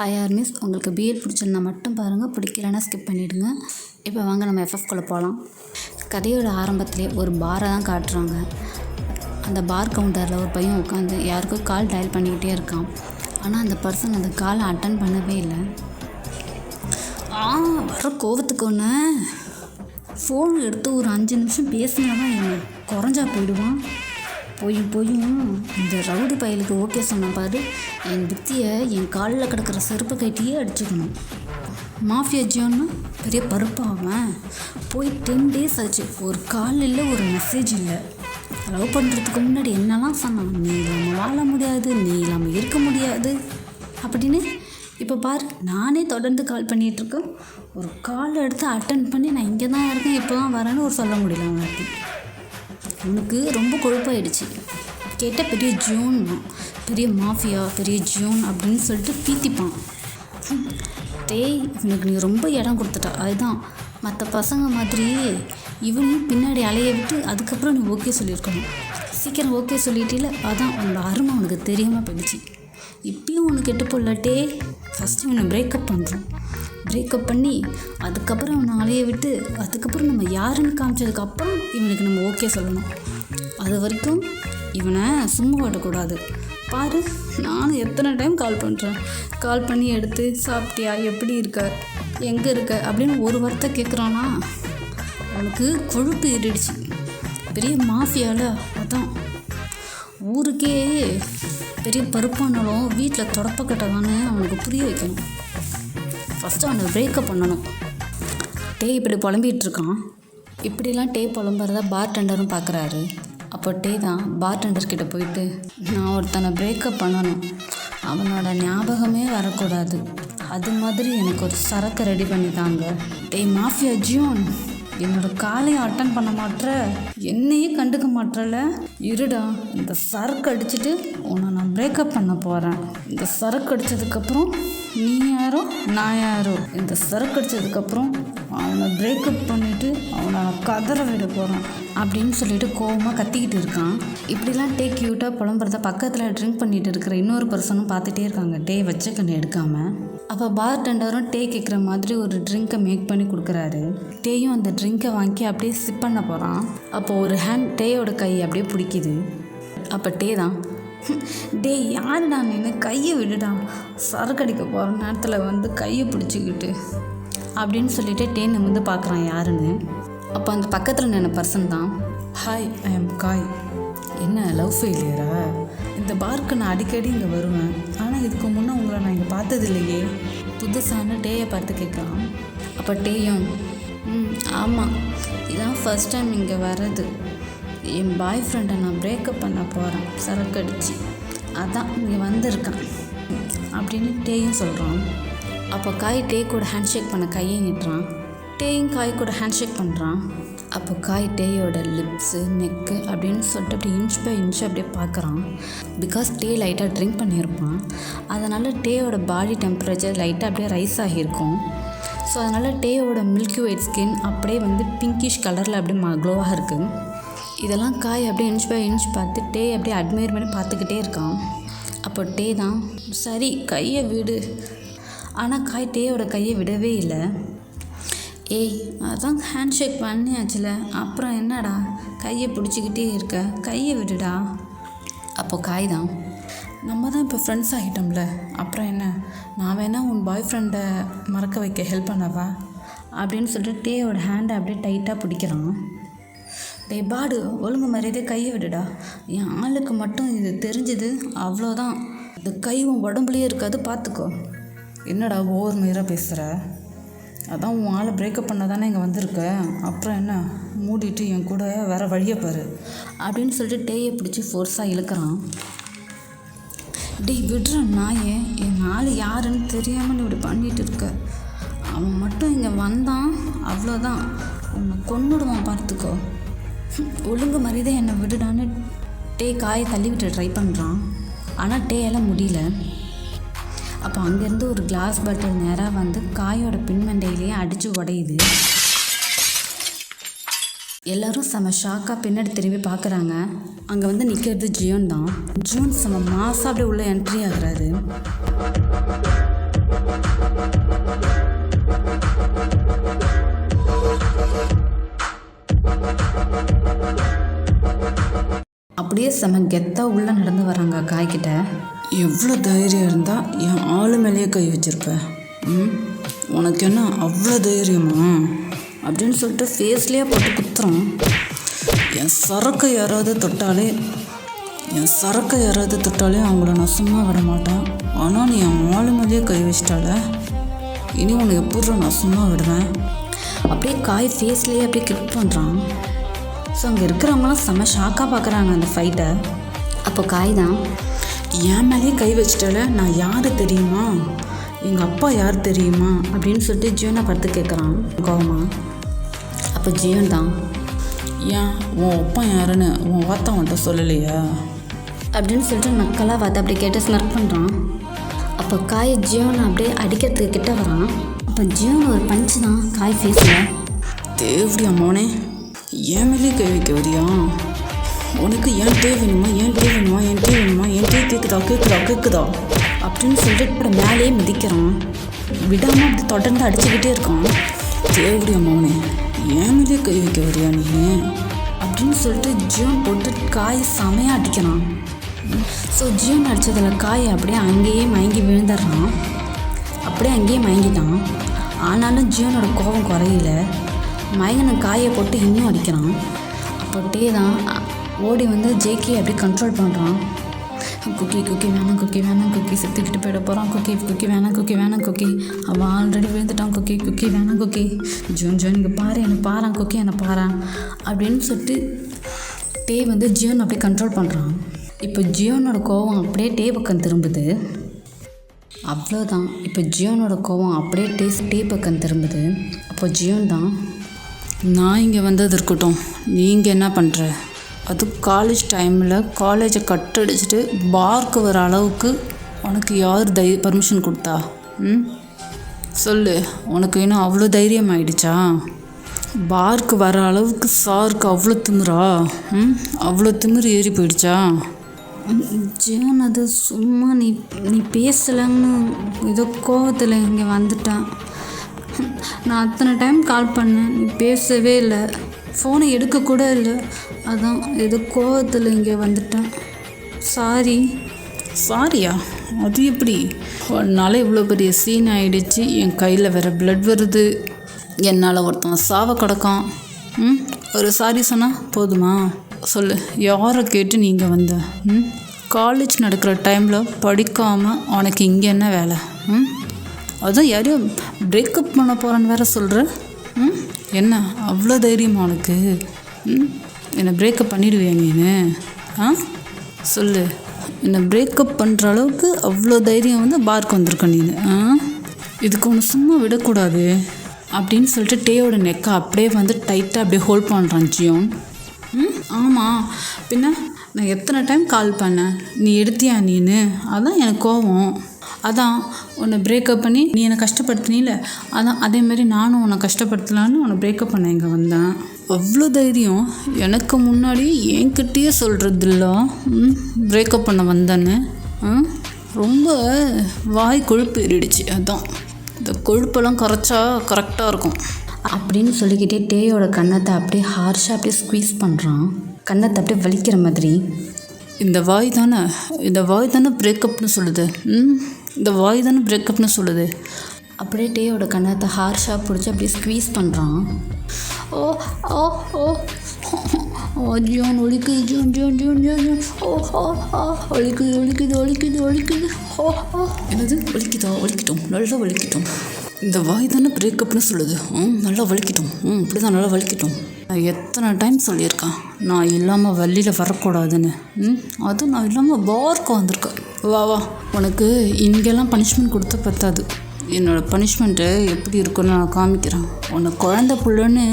Hi armies, உங்களுக்கு BEd பிடிச்சிருந்தா மட்டும் பாருங்கள், பிடிக்கலன்னா ஸ்கிப் பண்ணிவிடுங்க. இப்போ வாங்க நம்ம எஃப்எஃப்குள்ளே போகலாம். கதையோட ஆரம்பத்திலே ஒரு பாரை தான் காட்டுறாங்க. அந்த பார் கவுண்டரில் ஒரு பையன் உட்காந்து யாருக்கும் கால் டயல் பண்ணிக்கிட்டே இருக்கான். ஆனால் அந்த பர்சன் அந்த காலை அட்டன் பண்ணவே இல்லை. வர கோவத்துக்கு ஒன்று ஃபோன் எடுத்து ஒரு 5 நிமிஷம் பேசினா தான் என்ன குறைஞ்சா போயிடுவான். போயும் இந்த ரவுடி பயலுக்கு ஓகே சொன்ன பாரு, என் புத்தியை என் காலில் கிடக்கிற செருப்பு கட்டியே அடிச்சுக்கணும். மாஃபியா ஜியோன்னு பெரிய பருப்பாவன் போய் 10 days ஆச்சு, ஒரு கால் இல்லை, ஒரு மெசேஜ் இல்லை. லவ் பண்ணுறதுக்கு முன்னாடி என்னெல்லாம் சொன்னான், நீ இல்லாமல் வாழ முடியாது, நீ இல்லாமல் இருக்க முடியாது அப்படின்னு. இப்போ பாரு, நானே தொடர்ந்து கால் பண்ணிகிட்ருக்கேன். ஒரு கால் எடுத்து அட்டன் பண்ணி நான் இங்கே தான் இருக்கேன், இப்போ தான் வரேன்னு ஒரு சொல்ல முடியல. அவனுக்கு அவனுக்கு ரொம்ப கொழுப்பாயிடுச்சு. கேட்டால் பெரிய ஜியோன், பெரிய மாஃபியா, பெரிய ஜியோன் அப்படின்னு சொல்லிட்டு பீத்திப்பான். டேய், இவனுக்கு நீ ரொம்ப இடம் கொடுத்துட்டா. அதுதான் மற்ற பசங்க மாதிரி இவனையும் பின்னாடி அலைய விட்டு அதுக்கப்புறம் நீ ஓகே சொல்லியிருக்கணும். சீக்கிரம் ஓகே சொல்லிட்டில, அதான் உன்னோட அருமை உனக்கு தெரியாமல் போயிடுச்சு. இப்பயும் உனக்கு கெட்டு போடலாட்டே. ஃபஸ்ட்டு இவனை பிரேக்கப் பண்ணுறோம். பிரேக்கப் பண்ணி அதுக்கப்புறம் அவனை அலைய விட்டு அதுக்கப்புறம் நம்ம யாருன்னு காமிச்சதுக்கப்புறம் இவனுக்கு நம்ம ஓகே சொல்லணும். அது வரைக்கும் இவனை சும்மா விடக்கூடாது. பாரு, நானும் எத்தனை டைம் கால் பண்ணுறேன். கால் பண்ணி எடுத்து சாப்பிட்டியா, எப்படி இருக்க, எங்கே இருக்க அப்படின்னு ஒரு வார்த்தை கேட்குறானா. அவனுக்கு கொழுப்பு ஏறிடுச்சு. பெரிய மாஃபியாவில் அதான் ஊருக்கே பெரிய பருப்பானாலும் வீட்டில் தொடப்பக்கட்டதான்னு அவனுக்கு புரிய வைக்கணும். ஃபஸ்ட்டு அவனை பிரேக்கப் பண்ணணும். டே இப்படி புலம்பிகிட்டு இருக்கான். இப்படிலாம் டே புலம்புறதா பார் டெண்டரும் பார்க்குறாரு. அப்போ டே தான் பார் டெண்டர்கிட்ட போயிட்டு, நான் ஒருத்தனை பிரேக்கப் பண்ணணும், அவனோட ஞாபகமே வரக்கூடாது, அது மாதிரி எனக்கு ஒரு சரக்கு ரெடி பண்ணித்தாங்க. டே மாஃபியா ஜியோன், என்னோடய காலையும் அட்டன் பண்ண மாட்ற, என்னையே கண்டுக்க மாட்டல. இருடா, இந்த சரக்கு அடிச்சுட்டு உன்னை நான் பிரேக்கப் பண்ண போகிறேன். இந்த சரக்கு அடித்ததுக்கப்புறம் நீ யாரோ நான் யாரோ. இந்த சரக்கு அடித்ததுக்கப்புறம் அவனை பிரேக்கப் பண்ணிவிட்டு அவனை நான் கதற விட போகிறேன் அப்படின்னு சொல்லிட்டு கோவமாக கத்திக்கிட்டு இருக்கான். இப்படிலாம் டே க்யூட்டாக புலம்புறத பக்கத்தில் ட்ரிங்க் பண்ணிகிட்டு இருக்கிற இன்னொரு பர்சனும் பார்த்துட்டே இருக்காங்க, டே வச்ச கண்ணு எடுக்காமல். அப்போ பார் டெண்டரும் டே கேட்குற மாதிரி ஒரு ட்ரிங்க்கை மேக் பண்ணி கொடுக்குறாரு. டேயும் அந்த ட்ரிங்க்கை வாங்கி அப்படியே சிப் பண்ண போகிறான். அப்போ ஒரு ஹேண்ட் டேயோட கை அப்படியே பிடிக்குது. அப்போ டே தான், டே யாருடா நின்று, கையை விடுடா, சரக்கு அடிக்க போகிற நேரத்தில் வந்து கையை பிடிச்சிக்கிட்டு அப்படின்னு சொல்லிட்டு டே நிமிர்ந்து பார்க்குறான் யாருன்னு. அப்போ அந்த பக்கத்தில் நின்ன பர்சன் தான், ஹாய், ஐ எம் காய். என்ன லவ் ஃபெயிலியரா? இந்த பார்க்கு நான் அடிக்கடி இங்கே வருவேன், ஆனால் இதுக்கு முன்னே உங்களை நான் இங்கே பார்த்தது இல்லையே. புதுசான டேயை பார்த்து கேட்கலாம். அப்போ டேயும், ஆமாம், இதான் ஃபஸ்ட் டைம் இங்கே வர்றது. என் பாய் ஃப்ரெண்டை நான் பிரேக்கப் பண்ண போகிறேன் சரக்கு அடித்து, அதான் இங்கே வந்திருக்கான் அப்படின்னு டேயும் சொல்கிறான். அப்போ காய் டே கூட ஹேண்ட்ஷேக் பண்ண கையை நிட்டுறான். டேயும் காய் கூட ஹேண்ட்ஷேக் பண்ணுறான். அப்போ காய் டேயோட லிப்ஸு, நெக்கு அப்படின்னு சொல்லிட்டு அப்படி இன்ச் பை இன்ச் அப்படியே பார்க்குறான். பிகாஸ் டே லைட்டாக ட்ரிங்க் பண்ணியிருப்பான், அதனால் டேயோட பாடி டெம்பரேச்சர் லைட்டாக அப்படியே ரைஸ் ஆகியிருக்கும். ஸோ அதனால் டேயோட மில்கி ஒயிட் ஸ்கின் அப்படியே வந்து பிங்கிஷ் கலரில் அப்படியே க்ளோவாக இருக்குது. இதெல்லாம் காய் அப்படியே இன்ச் பை இன்ச் பார்த்து டே அப்படியே அட்மையர் பண்ணி பார்த்துக்கிட்டே இருக்கான். அப்போ டே தான், சரி கையை விடு. ஆனால் காய் டேயோட கையை விடவே இல்லை. ஏய், அதான் ஹேண்ட்ஷேக் பண்ணியாச்சுல, அப்புறம் என்னடா கையை பிடிச்சிக்கிட்டே இருக்க, கையை விடுடா. அப்போ காய் தான், நம்ம தான் இப்போ ஃப்ரெண்ட்ஸ் ஆகிட்டோம்ல, அப்புறம் என்ன, நான் வேணால் உன் பாய் ஃப்ரெண்டை மறக்க வைக்க ஹெல்ப் பண்ணவா அப்படின்னு சொல்லிட்டு டேயோட ஹேண்டை அப்படியே டைட்டாக பிடிக்கிறான். டே பாடு, ஒழுங்கு மரியாதை கையை விடுடா, என் ஆளுக்கு மட்டும் இது தெரிஞ்சுது அவ்வளோதான், இந்த கை உன் உடம்புலேயே இருக்காது பார்த்துக்கோ. என்னடா ஓவர் மயிராக பேசுகிற? அதான் உன் ஆளை பிரேக்கப் பண்ண தானே இங்கே வந்திருக்க, அப்புறம் என்ன, மூடிட்டு என் கூட வேறு வழியை பாரு அப்படின்னு சொல்லிட்டு டேயை பிடிச்சி ஃபோர்ஸாக இழுக்கிறான். டே விடுற நாயே, என் ஆள் யாருன்னு தெரியாமல் நீ இப்படி பண்ணிகிட்டு இருக்க. அவன் மட்டும் இங்கே வந்தான் அவ்வளோதான், உன்னை கொன்னுடுவான் பார்த்துக்கோ. ஒழுங்கு மரியாதை என்னை விடுடான்னு டே காயை தள்ளி விட்டு ட்ரை பண்ணுறான். ஆனால் டேயெல்லாம் முடியல. அப்போ அங்கேருந்து ஒரு கிளாஸ் பாட்டில் நேராக வந்து காயோட பின்மண்டையிலேயே அடித்து உடையுது. எல்லோரும் செம ஷாக்காக பின்னாடி திரும்பி பார்க்குறாங்க. அங்கே வந்து நிற்கிறது ஜியோன் தான். ஜியோன் செம மாசாக அப்படியே உள்ள என்ட்ரி ஆகுறாரு. அப்படியே செம கெத்தாக உள்ளே நடந்து வராங்க காய்கிட்ட. எவ்வளோ தைரியம் இருந்தால் என் ஆளு மேலேயே கை வச்சிருப்ப. உனக்கு என்ன அவ்வளோ தைரியமா அப்படின்னு சொல்லிட்டு ஃபேஸ்லேயே போட்டு குத்துறோம். என் சரக்கை யாராவது தொட்டாலே அவங்கள நான் சும்மா விட மாட்டேன். ஆனால் நீ என் ஆளு மேலேயே கை வச்சிட்டால, இனி உன்னை எப்படி நான் சும்மா விடுவேன். அப்படியே காய் ஃபேஸ்லேயே அப்படியே கிளிக் பண்ணுறான். ஸோ அங்கே இருக்கிறவங்களாம் செம்ம ஷாக்காக பார்க்குறாங்க அந்த ஃபைட்டை. அப்போ காய் தான், என் மேலேயே கை வச்சிட்டால, நான் யார் தெரியுமா, எங்கள் அப்பா யார் தெரியுமா அப்படின்னு சொல்லிட்டு ஜியோனை பார்த்து கேட்குறான் கோவமா. அப்போ ஜியோன் தான், ஏன் உன் அப்பா யாருன்னு உன் வார்த்தை அவன்கிட்ட சொல்லலையா அப்படின்னு சொல்லிட்டு நக்கலாக பார்த்து அப்படியே கேட்டு ஸ்மர்க் பண்ணுறான். அப்போ காய் ஜியோனை அப்படியே அடிக்கிறதுக்கு கிட்ட வரான். அப்போ ஜியோன் ஒரு பஞ்சு தான் காய் ஃபேஸில். தேவடி அம்மானே, என் மேலேயே கை வைக்க வரியா? உனக்கு என் டே வேணுமா, என் டே கேட்குதா அப்படின்னு சொல்லிட்டு இப்போ மேலேயே மிதிக்கிறான். விடாமல் அப்படி தொடர்ந்து அடிச்சுக்கிட்டே இருக்கான். தேவடி அம்மானே, என் மேலேயே கை வைக்க வரியா நீ அப்படின்னு சொல்லிட்டு ஜியோன் போட்டு காய் செமையாக அடிக்கிறான். ஸோ ஜியோன் அடித்ததில் காய் அப்படியே அங்கேயே மயங்கி விழுந்துடுறான். அப்படியே அங்கேயே மயங்கிட்டான். ஆனாலும் ஜியோனோட கோபம் குறையில. மயங்கின காயை போட்டு இன்னும் அடிக்கிறான். அப்போ டே தான் ஓடி வந்து ஜேகே அப்படியே கண்ட்ரோல் பண்ணுறான். குக்கி வேணாம் செத்துக்கிட்டு போயிட போகிறான். குக்கி வேணாம் அவன் ஆல்ரெடி விழுந்துட்டான். குக்கி வேணாம் ஜோன் இங்கே பாரு, என்னை பாறான் குக்கி, என்னை பாறான் அப்படின்னு சொல்லிட்டு டே வந்து ஜியோன் அப்படியே கண்ட்ரோல் பண்ணுறான். இப்போ ஜியோனோட கோவம் அப்படியே டே பக்கம் திரும்புது. அவ்வளோதான், இப்போ ஜியோனோட கோவம் அப்படியே டே பக்கம் திரும்புது. அப்போ ஜியோன் தான், நான் இங்கே வந்தது இருக்கட்டும், நீங்கள் என்ன பண்ணுற? அதுவும் காலேஜ் டைமில் காலேஜை கட்டடிச்சிட்டு பார்க்கு வர அளவுக்கு உனக்கு யார் பர்மிஷன் கொடுத்தா? சொல்லு, உனக்கு இன்னும் அவ்வளோ தைரியம் ஆயிடுச்சா? பார்க்கு வர அளவுக்கு சாருக்கு அவ்வளோ திமிரா? அவ்வளோ திமிரு ஏறி போயிடுச்சா? ஜியோன் அது சும்மா நீ பேசலைன்னு ஏதோ கோவத்தில் இங்கே வந்துட்டான். நான் அத்தனை டைம் கால் பண்ணேன், நீ பேசவே இல்லை, ஃபோனை எடுக்கக்கூட இல்லை. அதான் ஏதோ கோவத்தில் இங்கே வந்துட்டேன். சாரியா? அது எப்படி? உன்னால் இவ்வளோ பெரிய சீன் ஆகிடுச்சு, என் கையில் வேறு பிளட் வருது, என்னால் ஒருத்தன் சாவ கிடக்கான். ஒரு சாரி சொன்னால் போதுமா? சொல்லு, யாரை கேட்டு நீங்கள் வந்த? காலேஜ் நடக்கிற டைமில் படிக்காமல் உனக்கு இங்கே என்ன வேலை? அதுவும் யாரையும் பிரேக்கப் பண்ண போகிறேன்னு வேற சொல்கிற? என்ன அவ்வளோ தைரியமா உனக்கு? என்னை பிரேக்கப் பண்ணிடுவியா நீனு? சொல்லு, என்னை பிரேக்கப் பண்ணுற அளவுக்கு அவ்வளோ தைரியம் வந்து பார்க்கு வந்திருக்க நீனு? இதுக்கு ஒன்று சும்மா விடக்கூடாது அப்படின்னு சொல்லிட்டு டேயோட நெக்கை அப்படியே வந்து டைட்டாக அப்படியே ஹோல்ட் பண்ணுறான் ஜியோன். ஆமாம், பின்ன நான் எத்தனை டைம் கால் பண்ணேன், நீ எடுத்தியா நீனு? அதான் எனக்கு கோவம். அதான் உன்னை பிரேக்கப் பண்ணி நீ என்னை கஷ்டப்படுத்தினில்ல, அதான் அதேமாரி நானும் உன்னை கஷ்டப்படுத்தலான்னு உன்னை பிரேக்கப் பண்ண இங்கே வந்தேன். அவ்வளோ தைரியம் எனக்கு முன்னாடி என்கிட்டயே சொல்கிறதில்ல பிரேக்கப் பண்ண வந்தேன்னு. ரொம்ப வாய் கொழுப்பு ஏறிடுச்சு. அதான் இந்த கொழுப்பெல்லாம் கரைச்சா கரெக்டாக இருக்கும் அப்படின்னு சொல்லிக்கிட்டே டேயோட கன்னத்தை அப்படியே ஹார்ஷாக அப்படியே ஸ்குவீஸ் பண்ணுறான். கன்னத்தை அப்படியே வலிக்கிற மாதிரி. இந்த வாய் தானே பிரேக்கப்னு சொல்லுது. இந்த வாய் தானே பிரேக்கப்னு சொல்லுது. அப்படியே டேயோட கன்னத்தை ஹார்ஷாக பிடிச்சி அப்படியே ஸ்குவீஸ் பண்ணுறான். ஓ ஓ ஓ ஓ ஜோன் ஒலிக்குது, ஜோன் ஓ ஓ ஓ ஒலிக்குது. ஓ ஓ என்னது ஒலிக்கிட்டோம், நல்லா ஒலிக்கிட்டோம். இந்த வாய் தானே பிரேக்கப்னு சொல்லுது. நல்லா வலிக்கிட்டோம். இப்படி தான் நல்லா வலிக்கிட்டோம். நான் எத்தனை டைம் சொல்லியிருக்கேன் நான் இல்லாமல் வெளியில் வரக்கூடாதுன்னு. அதுவும் நான் இல்லாமல் பார்க்க வந்திருக்கேன். வா உனக்கு இங்கெல்லாம் பனிஷ்மெண்ட் கொடுத்த பத்தாது. என்னோடய பனிஷ்மெண்ட்டு எப்படி இருக்குன்னு நான் காமிக்கிறேன். உன்னை குழந்தை பிள்ளைன்னு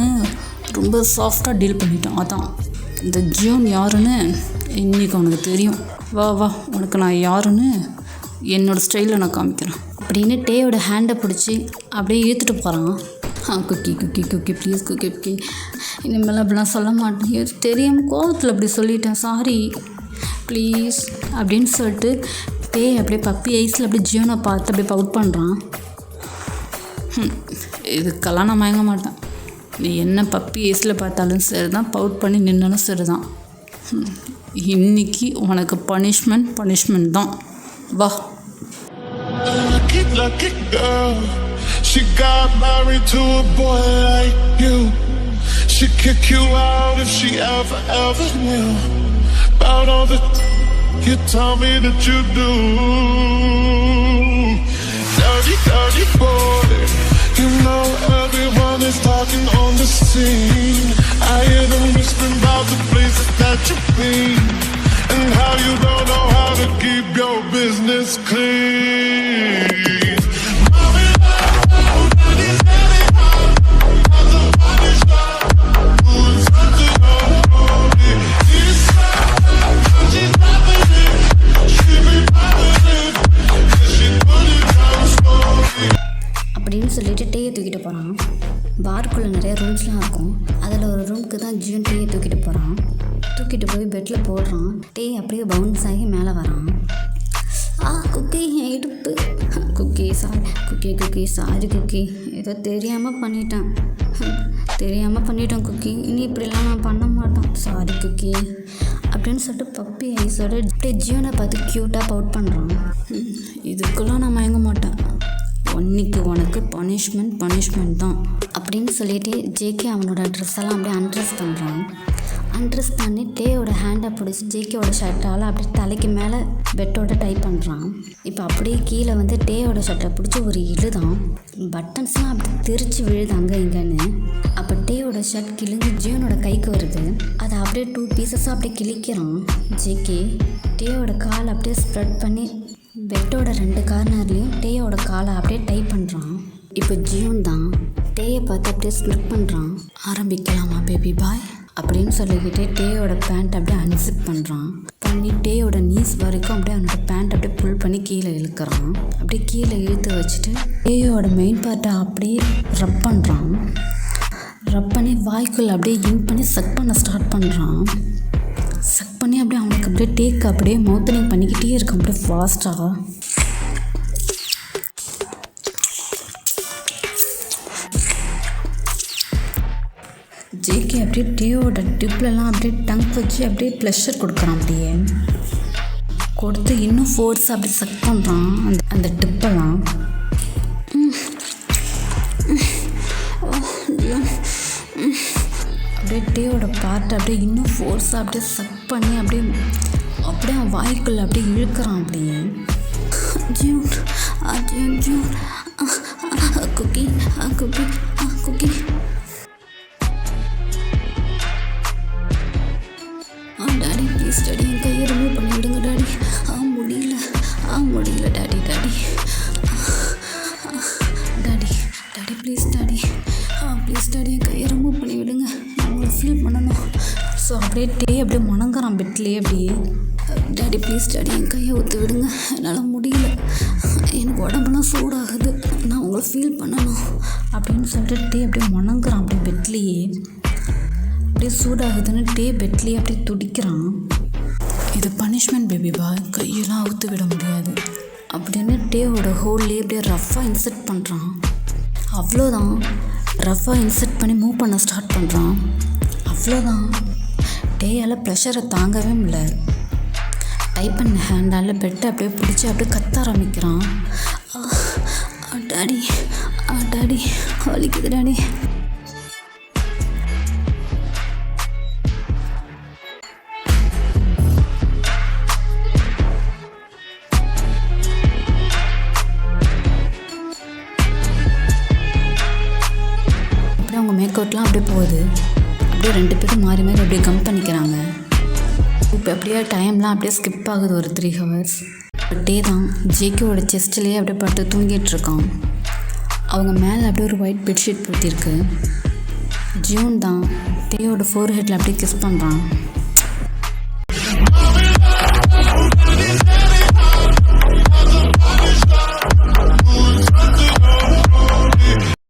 ரொம்ப சாஃப்டாக டீல் பண்ணிட்டேன். அதான் இந்த ஜியோன் யாருன்னு இன்றைக்கி உனக்கு தெரியும். வா உனக்கு நான் யாருன்னு என்னோடய ஸ்டைலில் நான் காமிக்கிறேன் அப்படின்னு டேயோட ஹேண்டை பிடிச்சி அப்படியே இழுத்துட்டு போகிறான். குக்கி ப்ளீஸ் குக்கி இனிமேல் அப்படிலாம் சொல்ல மாட்டேன், தெரியாமல் கோவத்தில் அப்படி சொல்லிட்டேன், சாரி ப்ளீஸ் அப்படின்னு சொல்லிட்டு டே அப்படியே பப்பி ஐஸில் அப்படியே ஜியோனை பார்த்து அப்படியே பவுட் பண்ணுறான். இதுக்கெல்லாம் நான் மயங்க மாட்டேன். நீ என்ன பப்பி ஐஸில் பார்த்தாலும் சரி தான், பவுட் பண்ணி நின்னாலும் சரி தான். இன்னைக்கு உனக்கு பனிஷ்மெண்ட் தான். வா. Lucky girl, she got married to a boy like you. She'd kick you out if she ever knew about all the you tell me that you do. Dirty boy, you know everyone is talking on the scene. I hear them whispering about the places that you've been and how you don't know how to keep your business clean. அப்படின்னு சொல்லிட்டு டேயை தூக்கிட்டு போகிறான். பார்க்குள்ளே நிறைய ரூம்ஸ்லாம் இருக்கும். அதில் ஒரு ரூமுக்கு தான் ஜியோன் டேயை தூக்கிட்டு போகிறான். தூக்கிட்டு போய் பெட்டில் போடுறான். டே அப்படியே பவுன்ஸ் ஆகி மேலே வரான். குக்கி என் இடுப்பு. குக்கி சாரி குக்கி, ஏதோ தெரியாமல் பண்ணிட்டேன் குக்கி, இனி இப்படிலாம் நான் பண்ண மாட்டேன், சாரி குக்கி அப்படின்னு சொல்லிட்டு பப்பி ஐஸோட அப்படியே ஜியோனை பார்த்து க்யூட்டாக பவுட் பண்ணுறான். இதுக்கெல்லாம் நான் மயங்க மாட்டேன். இன்னைக்கு உனக்கு பனிஷ்மெண்ட் தான் அப்படின்னு சொல்லிட்டு ஜேகே அவனோட ட்ரெஸ்ஸெல்லாம் அப்படியே அன்ட்ரெஸ் பண்ணி டேயோட ஹேண்டை பிடிச்சி ஜேகேவோட ஷர்ட்டால் அப்படியே தலைக்கு மேலே பெட்டோட டைப் பண்ணுறான். இப்போ அப்படியே கீழே வந்து டேயோட ஷர்ட்டை பிடிச்சி ஒரு இழுதான். பட்டன்ஸ்லாம் அப்படி தெரிச்சு விழுது அங்கே இங்கேன்னு. அப்போ டேயோட ஷர்ட் கிழிஞ்சு ஜியோனோட கைக்கு வருது. அதை அப்படியே 2 பீசஸாக அப்படியே கிழிக்கிறான் ஜேகே. டேயோட கால் அப்படியே ஸ்ப்ரெட் பண்ணி பெட்டோட 2 கார்னர்லேயும் டேயோட காலை அப்படியே டைப் பண்ணுறான். இப்போ ஜியோன் தான் டேயை பார்த்து அப்படியே ஸ்ப்ளிட் பண்ணுறான். ஆரம்பிக்கலாமா பேபி பாய் அப்படின்னு சொல்லிக்கிட்டே டேயோட பேண்ட் அப்படியே அன்சிப் பண்ணுறான். பண்ணி டேயோட நீஸ் வரைக்கும் அப்படியே அவனோட பேண்ட் அப்படியே புல் பண்ணி கீழே இழுக்கிறான். அப்படியே கீழே இழுத்து வச்சுட்டு டேயோட மெயின் பார்ட்டை அப்படியே ரப் பண்ணுறான். ரப் பண்ணி வாய்க்குள்ளே அப்படியே இன் பண்ணி சக் பண்ண ஸ்டார்ட் பண்ணுறான். சக் பண்ணி அப்படியே அவனுக்கு அப்படியே டேக் அப்படியே மவுத்தனிங் பண்ணிக்கிட்டே இருக்கான் அப்படியே ஃபாஸ்ட்டாக. ஜேகே அப்படியே டேயோட டிப்லலாம் அப்படியே டங் வச்சு அப்படியே ப்ளஷர் கொடுக்குறான். அப்படியே கொடுத்து இன்னும் ஃபோர்ஸாக அப்படியே சக் பண்ணுறான் அந்த டிப்பெல்லாம். அப்படியே டேயோட பார்ட்டை அப்படியே இன்னும் ஃபோர்ஸாக அப்படியே சக் பண்ணி அப்படியே அவன் வாய்க்குள்ளே அப்படியே இழுக்கிறான். அப்படியே ஜியூன் குக்கி டாடி ப்ளீஸ் டாடி, என் கையை ரிமூவ் பண்ணி விடுங்க டாடி. முடியல டாடி ப்ளீஸ் டாடி என் கையை ரிமூவ் பண்ணி விடுங்க, நான் உங்களை ஃபீல் பண்ணணும். ஸோ அப்படியே டே அப்படியே முணங்குறான் பெட்லேயே. அப்படியே டாடி ப்ளீஸ் டாடி என் கையை ஊற்றி விடுங்க, என்னால் முடியல, எனக்கு உடம்புலாம் சூடாகுது, நான் உங்களை ஃபீல் பண்ணணும் அப்படின்னு சொல்லிட்டு டே அப்படியே முணங்குறான். அப்படியே பெட்லேயே அப்படியே சூடாகுதுன்னு டே பெட்லேயே அப்படியே துடிக்கிறான். இது பனிஷ்மெண்ட் பேபி பாய், கையெல்லாம் அவுத்து விட முடியாது அப்படின்னு டேவோட ஹோல்லேயே அப்படியே ரஃப்பாக இன்செர்ட் பண்ணுறான். அவ்வளோதான், ரஃப்பாக இன்செர்ட் பண்ணி மூவ் பண்ண ஸ்டார்ட் பண்ணுறான். அவ்வளோதான், டேயால் ப்ரெஷரை தாங்கவே முடியல. டைப் பண்ண ஹேண்டால் பெட்டை அப்படியே பிடிச்சி அப்படியே கத்த ஆரம்பிக்கிறான். டாடி வலிக்குது டாடி. அப்படியே அவங்க மேக் அவுட்லாம் அப்படியே போகுது. அப்படியே 2 பேரும் மாறி அப்படியே கம் பண்ணிக்கிறாங்க. இப்போ அப்படியே டைம்லாம் அப்படியே ஸ்கிப் ஆகுது ஒரு 3 hours. டே தான் ஜேகேவோட செஸ்ட்லேயே அப்படியே பட்டு தூங்கிட்டு இருக்கான். அவங்க மேலே அப்படியே ஒரு ஒயிட் பெட்ஷீட் போட்டிருக்கு. ஜியூன் தான் டேயோட ஃபோர் ஹெட்டில் அப்படியே கிஸ் பண்ணுறான்.